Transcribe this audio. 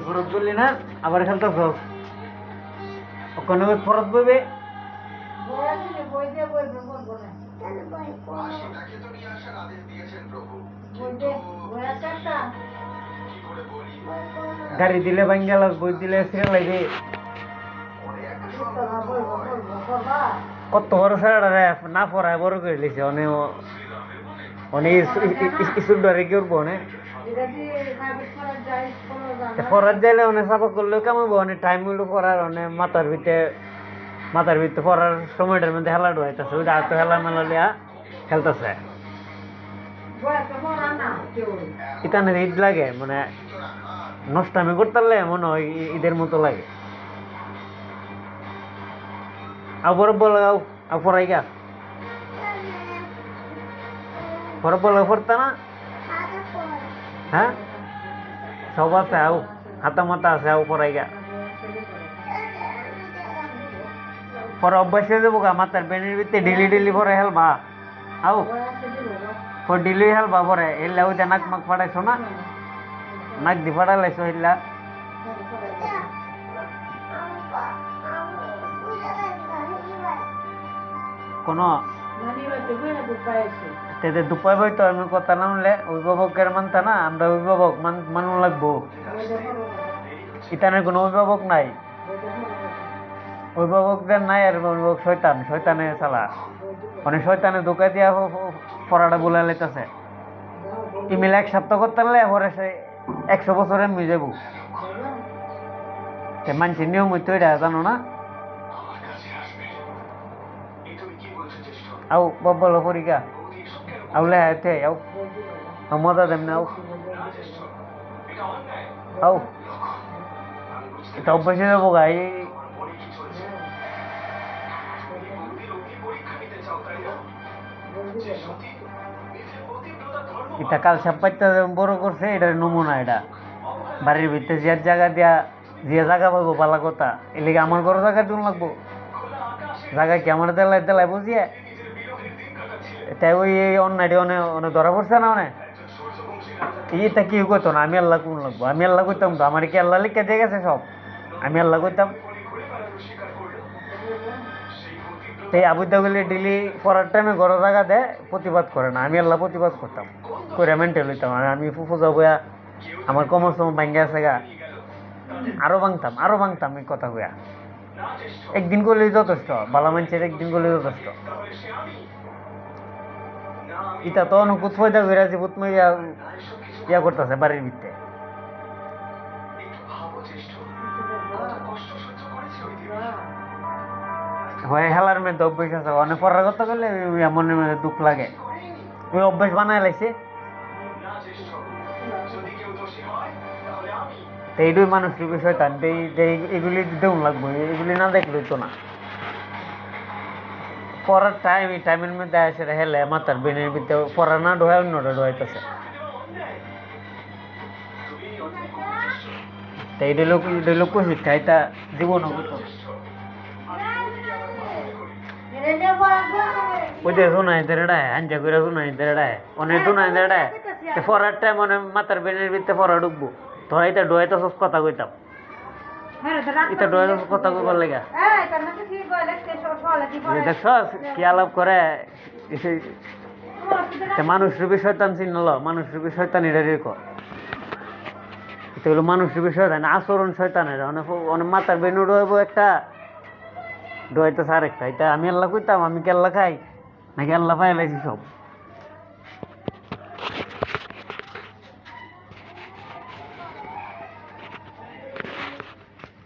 ফরত বললি না আবার খেলতেছ ওখানে ফরত বইবে গাড়ি দিলে বাঙ্গাল বই দিলে সিরিয়াল লাগে কত বড় সারা না পড়ায় বড় করে দিছে অনেক অনেক ইস্যুর ডরে কি করবো অনেক ফরার যাইলে অনেক সাপোর্ট করলেও কেমন অনেক টাইম হইলো পড়ার অনেক মাথার ভিতরে পড়ার সময়টার মধ্যে হেলা ডুয়াইতেছে ওইটা এত হেলা মেলা লিয়া খেলতেছে ইতানের ঈদ লাগে মানে নষ্টামি করতে পারলে মনে হয় ঈদের মতো লাগে আবার লাগাও পড়াই গা পরে বলে পড়তে না হ্যাঁ সব আছে আও হাতা মাতা আছে আও পড়াই গা পরে অভ্যাস হয়ে যাবো গা মাতার বেনির ভিতরে ডেলি পরে হেলবা আও পর ডেলি হেলবা পরে এলে ওই নাক মাক ফাটাইছো না নাক দি ফাটাইলাইছো এলা কোনো দুপাই বই তো আমি কথা না শুনলে অভিভাবকের মানতা না আমরা অভিভাবক মানুষ লাগবো ইতানের কোনো অভিভাবক নাই অভিভাবকদের নাই আর অভিভাবক শয়তানের চালা মানে শয়তানে ধোকা দিয়া পড়াটা বলে লেতেছে ইমেল এক সপ্তাহ করতে পারলে পরে সে 100 বছরে মিলে যাবো মানুষের নিয়ম হইতো এটা জানো না আও বলো পরীক্ষা আউলে হাতে আও মজা দেম না আও এটা অভ্যাস হয়ে যাবো গাই এটা কাল সাপ্পাইটা বড় করছে এটার নমুনা এটা বাড়ির ভিতরে যে জায়গা দিয়া যে জায়গা পাবো পালা কথা এর লিগে আমার বড় জায়গা দিন লাগবো জায়গা কি আমার দেলায় বুঝিয়ে তাই ওই অন্যায়টি অনেক ধরা পড়ছে না অনেক এইটা কি করতো না আমি আল্লাহ কোন লাগবো আমি আল্লাহ করতাম তো আমার কি আল্লাহ লিখে দিয়ে গেছে সব আমি আল্লাহ করতাম তাই আবুদাগুলি ডেলি পড়ার টাইমে ঘর জায়গা দেয় প্রতিবাদ করে না আমি আল্লাহ প্রতিবাদ করতাম করে মেন্টেল হইতাম আমি ফুফুজা বইয়া আমার কমর সময় ভাঙ্গে আছে গা আরো ভাঙতাম এই কথা বইয়া একদিন করলেই যথেষ্ট বালা মানুষের একদিন করলেই যথেষ্ট ইটা তো অনুকুত ফয়দা করে জীবত ইয়া করতেছে বাড়ির ভিতরে হয় হেলার মধ্যে অভ্যাস আছে অনেক পড়ার কথা বললে মনের মধ্যে দুঃখ লাগে ওই অভ্যাস বানায় লাগছে এইটাই মানুষের বিষয় তার এগুলি দেউন লাগবো এগুলি না দেখলে তো না পড়ার টাইমের মধ্যে আসে হেলে মাথার বেনের ভিতরে পড়া না ঢোয় অন্যটা ঢোয়াইতেছে তাই এটা লোক শিক্ষা এটা জীবন ওই যে শোনাই দেড়ায় আঞ্জা করে শোনাই দেড়ায় অনেক শোনাই দেড়ায় পড়ার টাইম অনেক মাথার বেনের ভিতরে পড়া ঢুকবো তোরা এটা ডোয়াইতে সব কথা কইতাম এটা ডোয়াইতে কথা কইবার লেগা দেখছ কি আলাপ করে মানুষ রূপী শয়তান চিনল মানুষ রূপী শয়তান এটা রেখো এটা হলো মানুষ রূপী শয়তান আচরণ শয়তানের অনেক মাথার বেনু ডোয়াবো একটা ডোয়াইতেছে আরেকটা এটা আমি আল্লাহ কইতাম আমি কি আল্লাহ খাই নাকি আল্লাহ পাইলাইছি সব